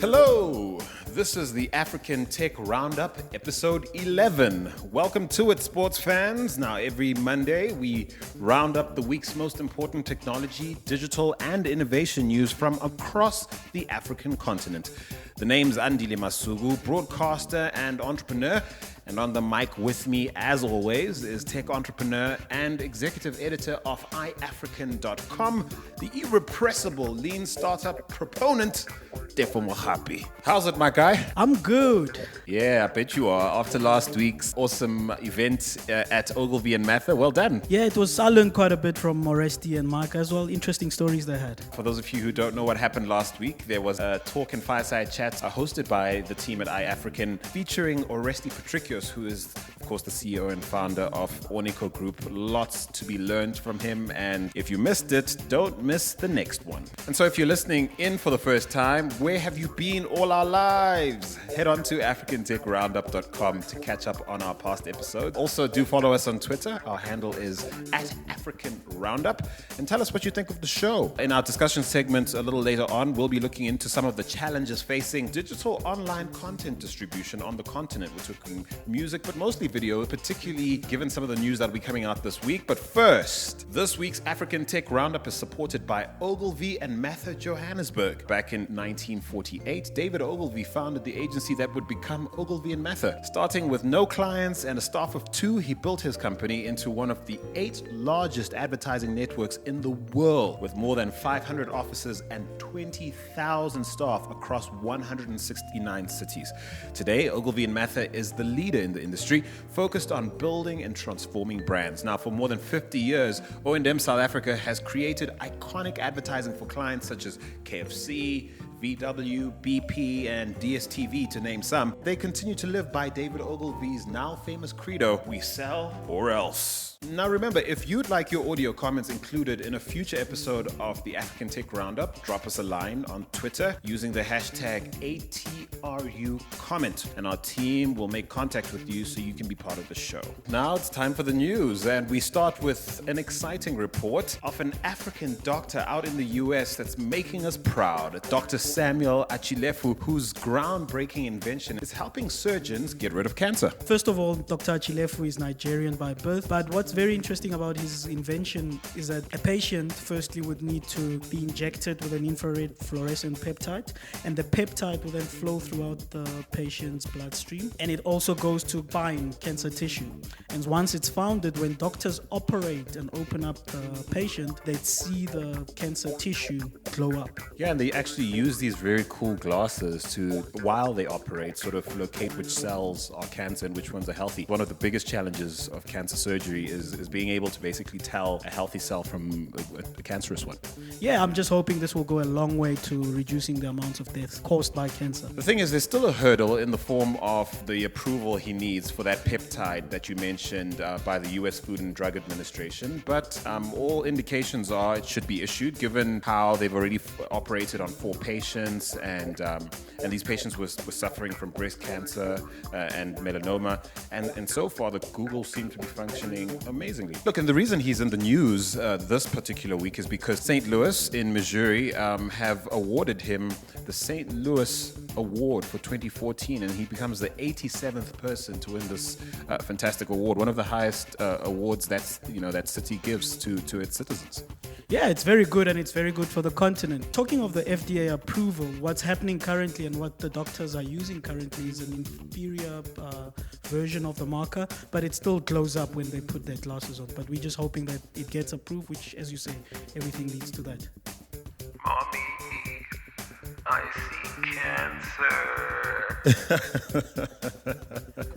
Hello, this is the African Tech Roundup, episode 11. Welcome to it, sports fans. Now, every Monday, we round up the week's most important technology, digital, and innovation news from across the African continent. The name's Andile Masugu, broadcaster and entrepreneur. And on the mic with me, as always, is tech entrepreneur and executive editor of iAfrican.com, the irrepressible lean startup proponent, Tefo Mohapi. How's it, my guy? I'm good. Yeah, I bet you are. After last week's awesome event at Ogilvy and Mather, well done. Yeah, it was. I learned quite a bit from Oresti and Mark as well. Interesting stories they had. For those of you who don't know what happened last week, there was a talk and fireside chat hosted by the team at iAfrican featuring Oresti Patricios, who is, of course, the CEO and founder of Ornico Group. Lots to be learned from him, and if you missed it, don't miss the next one. And so if you're listening in for the first time, where have you been all our lives? Head on to africantechroundup.com to catch up on our past episodes. Also, do follow us on Twitter. Our handle is @AfricanRoundup, and tell us what you think of the show. In our discussion segment a little later on, we'll be looking into some of the challenges facing digital online content distribution on the continent. We're talking music, but mostly video, particularly given some of the news that'll be coming out this week. But first, this week's African Tech Roundup is supported by Ogilvy and Mather Johannesburg. Back in 1948, David Ogilvy founded the agency that would become Ogilvy and Mather. Starting with no clients and a staff of 2, he built his company into one of the 8 largest advertising networks in the world, with more than 500 offices and 20,000 staff across 169 cities. Today, Ogilvy and Mather is the leader in the industry, focused on building and transforming brands. Now, for more than 50 years, O&M South Africa has created iconic advertising for clients such as KFC, VW, BP, and DSTV, to name some. They continue to live by David Ogilvy's now famous credo, "We sell or else." Now remember, if you'd like your audio comments included in a future episode of the African Tech Roundup, drop us a line on Twitter using the hashtag #ATRUcomment, and our team will make contact with you so you can be part of the show. Now it's time for the news, and we start with an exciting report of an African doctor out in the US that's making us proud. Dr. Samuel Achilefu, whose groundbreaking invention is helping surgeons get rid of cancer. First of all, Dr. Achilefu is Nigerian by birth, but what's very interesting about his invention is that a patient firstly would need to be injected with an infrared fluorescent peptide, and the peptide will then flow throughout the patient's bloodstream, and it also goes to bind cancer tissue. And once it's founded, when doctors operate and open up the patient, they see the cancer tissue glow up. Yeah, and they actually use these very cool glasses to, while they operate, sort of locate which cells are cancer and which ones are healthy. One of the biggest challenges of cancer surgery is being able to basically tell a healthy cell from a cancerous one. Yeah, I'm just hoping this will go a long way to reducing the amount of deaths caused by cancer. The thing is, there's still a hurdle in the form of the approval he needs for that peptide that you mentioned by the US Food and Drug Administration, but all indications are it should be issued, given how they've already operated on 4 patients, and these patients were suffering from breast cancer and melanoma, and so far the Google seem to be functioning amazingly. Look, and the reason he's in the news this particular week is because St. Louis in Missouri have awarded him the St. Louis Award for 2014, and he becomes the 87th person to win this fantastic award, one of the highest awards that city gives to its citizens. Yeah, it's very good, and it's very good for the continent. Talking of the FDA approval, what's happening currently and what the doctors are using currently is an inferior version of the marker, but it still glows up when they put their glasses on. But we're just hoping that it gets approved, which, as you say, everything leads to that. Mommy, I see cancer.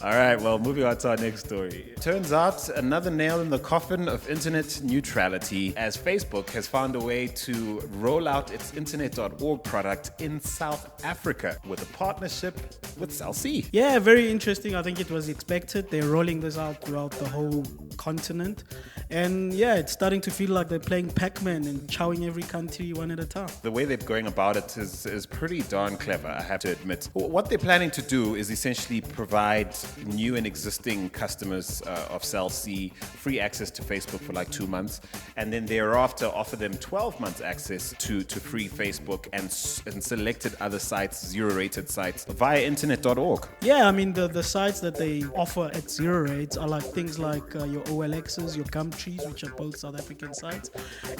All right, well, moving on to our next story. Turns out another nail in the coffin of internet neutrality, as Facebook has found a way to roll out its internet.org product in South Africa with a partnership with Cell C. Yeah, very interesting. I think it was expected. They're rolling this out throughout the whole continent. And yeah, it's starting to feel like they're playing Pac-Man and chowing every country one at a time. The way they're going about it is pretty darn one clever, I have to admit. What they're planning to do is essentially provide new and existing customers of Cell C free access to Facebook for like 2 months, and then thereafter offer them 12 months access to free Facebook and selected other sites, zero-rated sites, via internet.org. Yeah, I mean, the sites that they offer at zero rates are like things like your OLXs, your Gumtrees, which are both South African sites,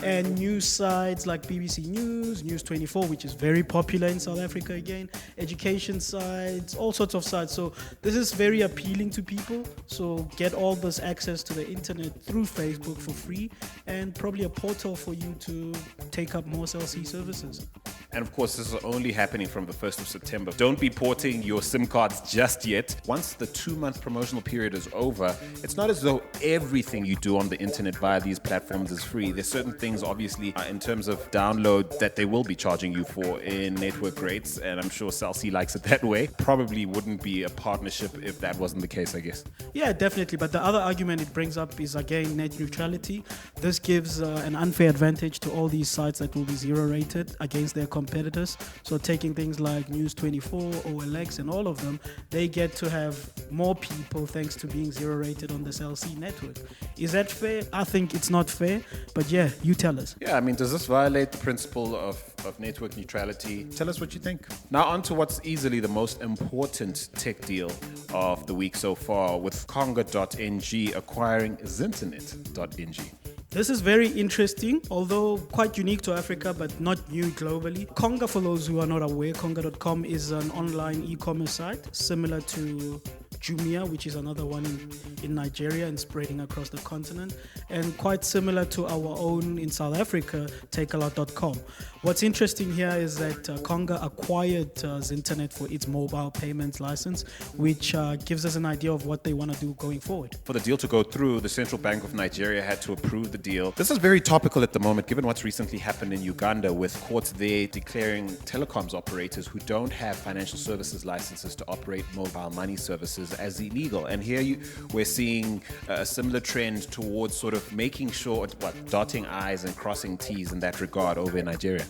and news sites like BBC News, News 24, which is very popular in South Africa again, education sites, all sorts of sites. So this is very appealing to people. So get all this access to the internet through Facebook for free, and probably a portal for you to take up more Cell C services. And of course, this is only happening from the 1st of September. Don't be porting your SIM cards just yet. Once the 2-month promotional period is over, it's not as though everything you do on the internet via these platforms is free. There's certain things, obviously, in terms of download that they will be charging you for in network rates, and I'm sure Cell C likes it that way. Probably wouldn't be a partnership if that wasn't the case, I guess. Yeah, definitely. But the other argument it brings up is, again, net neutrality. This gives an unfair advantage to all these sites that will be zero-rated against their competitors. So taking things like News 24, OLX, and all of them, they get to have more people thanks to being zero-rated on the Cell C network. Is that fair? I think it's not fair, but yeah, you tell us. Yeah, I mean, does this violate the principle of network neutrality? Tell us what you think. Now on to what's easily the most important tech deal of the week so far, with Conga.ng acquiring Zinternet.ng. This is very interesting, although quite unique to Africa, but not new globally. Conga, for those who are not aware, Conga.com is an online e-commerce site similar to Jumia, which is another one in Nigeria and spreading across the continent, and quite similar to our own in South Africa, Takealot.com. What's interesting here is that Conga acquired Zinternet for its mobile payments license, which gives us an idea of what they want to do going forward. For the deal to go through, the Central Bank of Nigeria had to approve the deal. This is very topical at the moment, given what's recently happened in Uganda, with courts there declaring telecoms operators who don't have financial services licenses to operate mobile money services as illegal. And here we're seeing a similar trend towards sort of making sure, dotting I's and crossing T's in that regard over in Nigeria.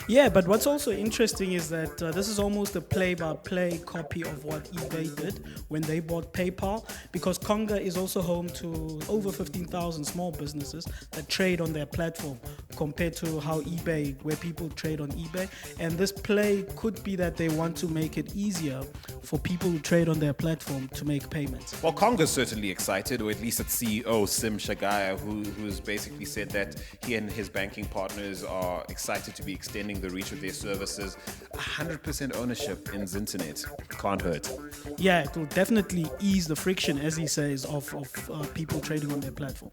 Yeah, but what's also interesting is that this is almost a play-by-play copy of what eBay did when they bought PayPal, because Conga is also home to over 15,000 small businesses that trade on their platform compared to how eBay, where people trade on eBay. And this play could be that they want to make it easier for people who trade on their platform to make payments. Well, Conga's certainly excited, or at least its CEO, Sim Shagaya, who's basically said that he and his banking partners are excited to be extending the reach of their services. 100% ownership in Zinternet can't hurt. Yeah, it will definitely ease the friction, as he says, of people trading on their platform.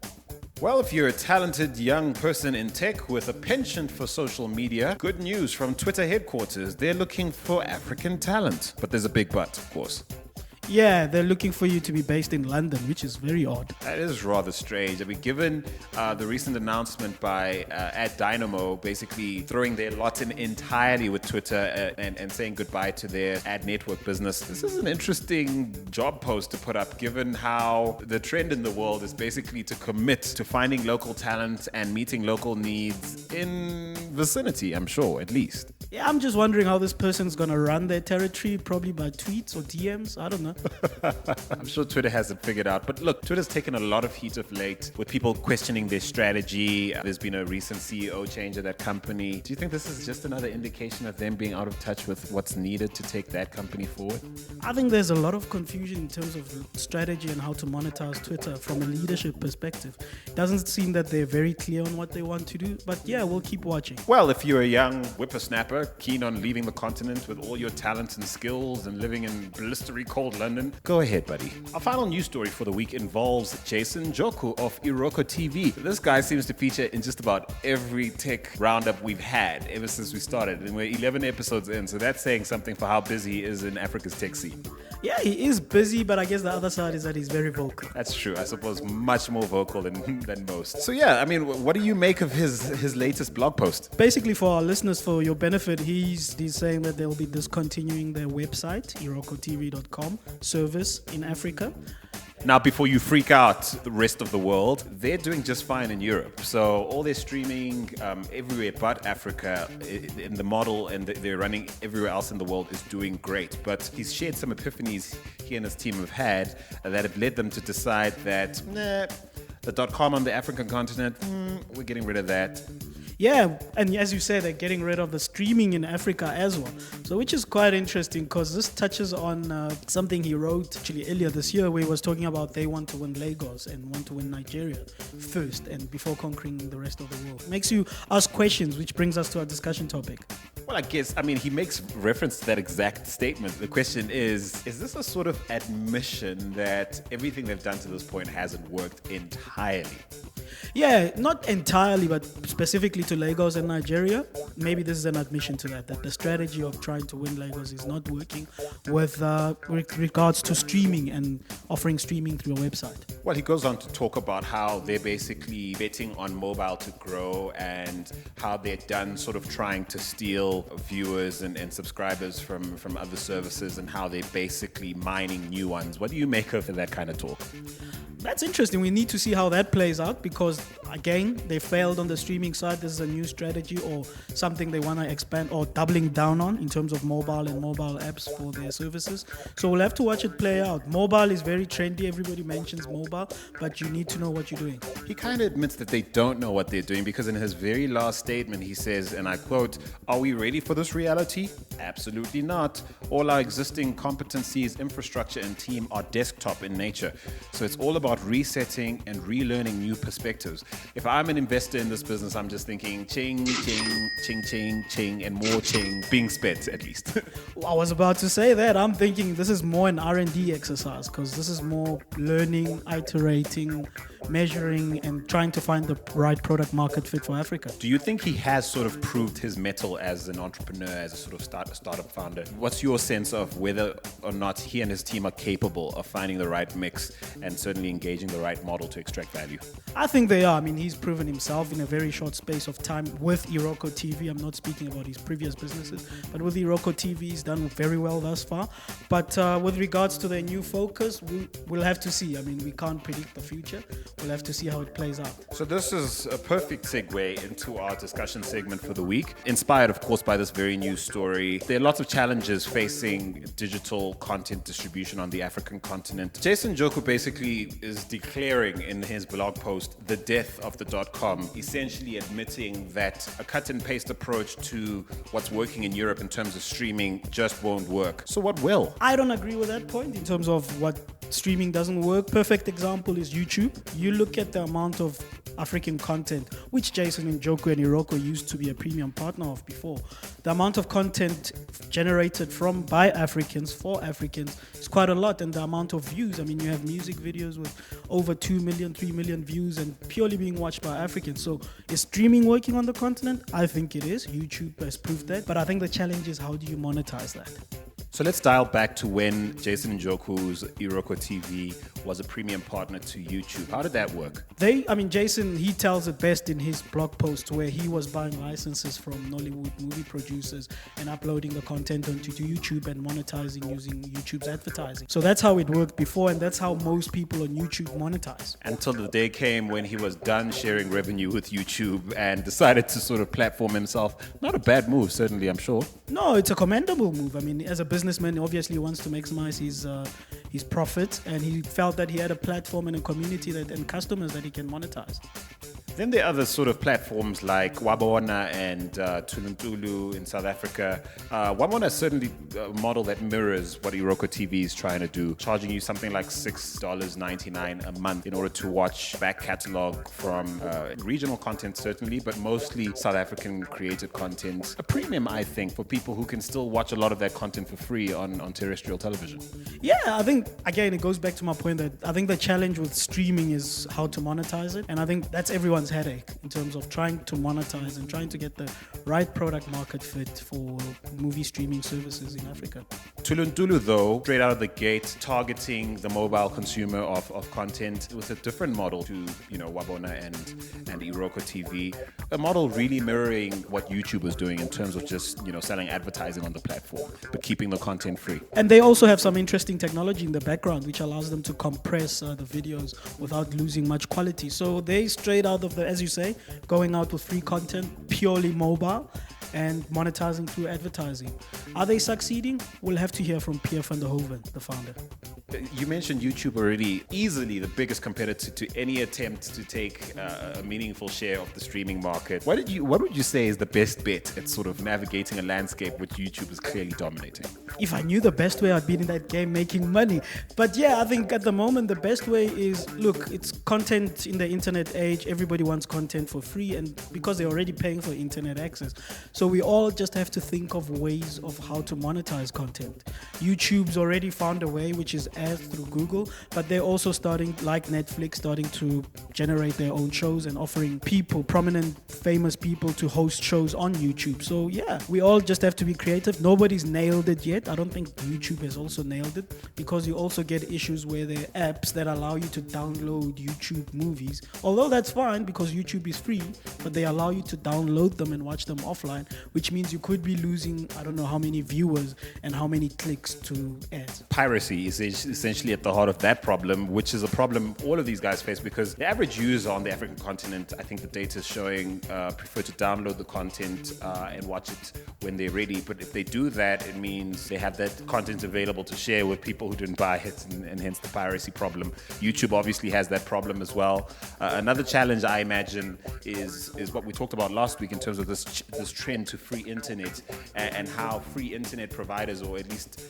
Well, if you're a talented young person in tech with a penchant for social media, good news from Twitter headquarters. They're looking for African talent. But there's a big but, of course. Yeah, they're looking for you to be based in London, which is very odd. That is rather strange. I mean, given the recent announcement by @Dynamo basically throwing their lot in entirely with Twitter and saying goodbye to their ad network business, this is an interesting job post to put up, given how the trend in the world is basically to commit to finding local talent and meeting local needs in vicinity, I'm sure, at least. Yeah, I'm just wondering how this person's going to run their territory, probably by tweets or DMs. I don't know. I'm sure Twitter has it figured out. But look, Twitter's taken a lot of heat of late with people questioning their strategy. There's been a recent CEO change at that company. Do you think this is just another indication of them being out of touch with what's needed to take that company forward? I think there's a lot of confusion in terms of strategy and how to monetize Twitter from a leadership perspective. It doesn't seem that they're very clear on what they want to do. But yeah, we'll keep watching. Well, if you're a young whippersnapper keen on leaving the continent with all your talents and skills and living in blistery cold London, go ahead, buddy. Our final news story for the week involves Jason Joku of Iroko TV. This guy seems to feature in just about every tech roundup we've had ever since we started, and we're 11 episodes in, so that's saying something for how busy he is in Africa's tech scene. Yeah, he is busy, but I guess the other side is that he's very vocal. That's true. I suppose much more vocal than most. So yeah, I mean, what do you make of his latest blog post? Basically, for our listeners, for your benefit, he's saying that they'll be discontinuing their website, irokotv.com service in Africa. Now, before you freak out the rest of the world, they're doing just fine in Europe. So all their streaming everywhere but Africa, in the model, and they're running everywhere else in the world is doing great. But he's shared some epiphanies he and his team have had that have led them to decide that, the .com on the African continent, we're getting rid of that. Yeah, and as you said, they're getting rid of the streaming in Africa as well. So, which is quite interesting because this touches on something he wrote actually earlier this year, where he was talking about they want to win Lagos and want to win Nigeria first and before conquering the rest of the world. Makes you ask questions, which brings us to our discussion topic. Well, he makes reference to that exact statement. The question is this a sort of admission that everything they've done to this point hasn't worked entirely? Yeah, not entirely, but specifically to Lagos and Nigeria. Maybe this is an admission to that the strategy of trying to win Lagos is not working with regards to streaming and offering streaming through a website. Well, he goes on to talk about how they're basically betting on mobile to grow and how they're done sort of trying to steal viewers and subscribers from other services and how they're basically mining new ones. What do you make of that kind of talk? That's interesting. We need to see how that plays out because, again, they failed on the streaming side. This is a new strategy or something they want to expand or doubling down on in terms of mobile and mobile apps for their services. So we'll have to watch it play out. Mobile is very trendy. Everybody mentions mobile, but you need to know what you're doing. He kind of admits that they don't know what they're doing because in his very last statement, he says, and I quote, "Are we ready for this reality? Absolutely not. All our existing competencies, infrastructure, and team are desktop in nature. So it's all about resetting and relearning new perspectives. If I'm an investor in this business, I'm just thinking ching, ching, ching, ching, ching, and more ching being spent at least." I was about to say that. I'm thinking this is more an R&D exercise because this is more learning, iterating, measuring, and trying to find the right product market fit for Africa. Do you think he has sort of proved his mettle as an entrepreneur, as a sort of startup founder? What's your sense of whether or not he and his team are capable of finding the right mix and certainly engaging the right model to extract value? I think they are. I mean, he's proven himself in a very short space of time with Iroko TV. I'm not speaking about his previous businesses, but with Iroko TV, he's done very well thus far. But with regards to their new focus, we'll have to see. I mean, we can't predict the future. We'll have to see how it plays out. So this is a perfect segue into our discussion segment for the week, inspired, of course, by this very new story. There are lots of challenges facing digital content distribution on the African continent. Jason Njoku basically is declaring in his blog post the death of the .com, essentially admitting that a cut and paste approach to what's working in Europe in terms of streaming just won't work. So what will? I don't agree with that point in terms of what streaming doesn't work. Perfect example is YouTube. You look at the amount of African content, which Jason Njoku and Iroko used to be a premium partner of before. The amount of content generated by Africans for Africans is quite a lot, and the amount of views. I mean, you have music videos with over 2 million, 3 million views and purely being watched by Africans. So is streaming working on the continent? I think it is. YouTube has proved that. But I think the challenge is how do you monetize that? So let's dial back to when Jason Njoku's Iroko TV was a premium partner to YouTube. How did that work? Jason, he tells it best in his blog post where he was buying licenses from Nollywood movie producers and uploading the content onto YouTube and monetizing using YouTube's advertising. So that's how it worked before, and that's how most people on YouTube monetize. Until the day came when he was done sharing revenue with YouTube and decided to sort of platform himself. Not a bad move, certainly, I'm sure. No, it's a commendable move. I mean, as a businessman, obviously he wants to maximize his profit, and he felt that he had a platform and a community and customers that he can monetize. Then there are other sort of platforms like Wabona and Tuluntulu in South Africa. Wabona is certainly a model that mirrors what Iroko TV is trying to do, charging you something like $6.99 a month in order to watch back catalog from regional content, certainly, but mostly South African created content. A premium, I think, for people who can still watch a lot of that content for free on terrestrial television. Yeah, I think, again, it goes back to my point that I think the challenge with streaming is how to monetize it. And I think that's everyone's everyone's headache in terms of trying to monetize and trying to get the right product market fit for movie streaming services in Africa. Tuluntulu, though, straight out of the gate, targeting the mobile consumer of content with a different model to, Wabona and Iroko TV. A model really mirroring what YouTube was doing in terms of just, selling advertising on the platform, but keeping the content free. And they also have some interesting technology in the background, which allows them to compress the videos without losing much quality. So they straight out of as you say, going out with free content, purely mobile, and monetizing through advertising. Are they succeeding? We'll have to hear from Pierre van der Hoven, the founder. You mentioned YouTube already, easily the biggest competitor to any attempt to take a meaningful share of the streaming market. What would you say is the best bet at sort of navigating a landscape which YouTube is clearly dominating? If I knew the best way, I'd be in that game making money. But yeah, I think at the moment the best way is, look, it's content in the internet age. Everybody wants content for free, and because they're already paying for internet access. So we all just have to think of ways of how to monetize content. YouTube's already found a way, which is ads through Google, but they're also starting, like Netflix, starting to generate their own shows and offering people, prominent, famous people, to host shows on YouTube. So yeah, we all just have to be creative. Nobody's nailed it yet. I don't think YouTube has also nailed it, because you also get issues where there are apps that allow you to download YouTube movies. Although that's fine because YouTube is free, but they allow you to download them and watch them offline, which means you could be losing, I don't know how many viewers and how many clicks to ads. Piracy is essentially at the heart of that problem, which is a problem all of these guys face, because the average user on the African continent, I think the data is showing, prefer to download the content and watch it when they're ready. But if they do that, it means they have that content available to share with people who didn't buy it, and hence the piracy problem. YouTube obviously has that problem as well. Another challenge, I imagine, is what we talked about last week in terms of this trend to free internet, and how free internet providers, or at least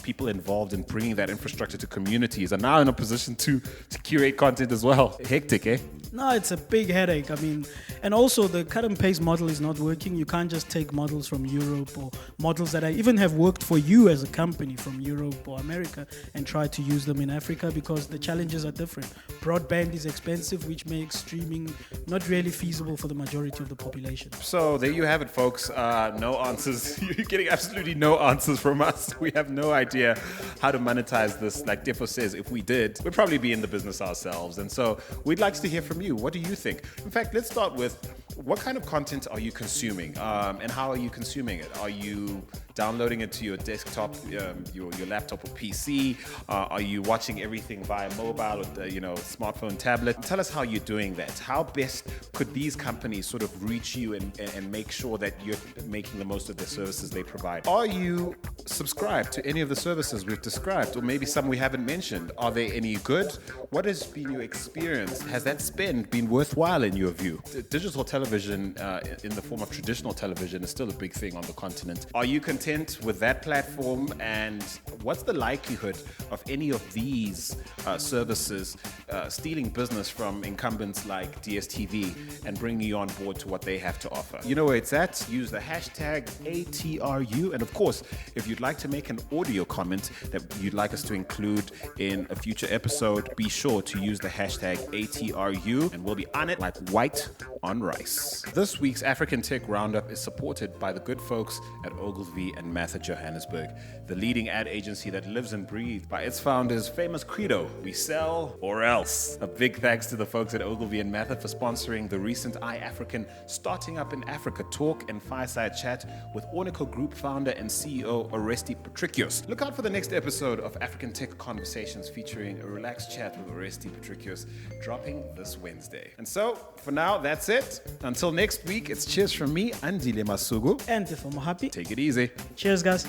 people involved in bringing that infrastructure to communities, are now in a position to curate content as well. Hectic, eh? No, it's a big headache. I mean, and also the cut and paste model is not working. You can't just take models from Europe, or models that even have worked for you as a company from Europe or America, and try to use them in Africa, because the challenges are different. Broadband is expensive, which makes streaming not really feasible for the majority of the population. So there you have it, folks. No answers. You're getting absolutely no answers from us. We have no idea how to monetize this. Like Defo says, if we did, we'd probably be in the business ourselves. And so we'd like to hear from you. What do you think? In fact, let's start with, what kind of content are you consuming? And how are you consuming it? Are you downloading it to your desktop, your laptop or PC? Are you watching everything via mobile or smartphone, tablet? Tell us how you're doing that. How best could these companies sort of reach you and make sure that you're making the most of the services they provide? Are you subscribed to any of the services we've described, or maybe some we haven't mentioned? Are they any good? What has been your experience? Has that spend been worthwhile in your view? Digital television, in the form of traditional television, is still a big thing on the continent. Are you content with that platform? And what's the likelihood of any of these services stealing business from incumbents like DSTV and bringing you on board to what they have to offer? You know where it's at. Use the hashtag ATRU. And of course, if you'd like to make an audio comment that you'd like us to include in a future episode, be sure to use the hashtag ATRU, and we'll be on it like white on rice. This week's African Tech Roundup is supported by the good folks at Ogilvy and Mather Johannesburg, the leading ad agency that lives and breathes by its founders' famous credo: we sell or else. A big thanks to the folks at Ogilvy and Mather for sponsoring the recent iAfrican Starting Up in Africa talk and fireside chat with Ornico Group founder and CEO Oresti Patricios. Look out for the next episode of African Tech Conversations, featuring a relaxed chat with Oresti Patricios, dropping this Wednesday. And so, for now, that's it. Until next week, it's cheers from me, Andile Masugu. And if I'm happy, Take it easy. cheers, guys.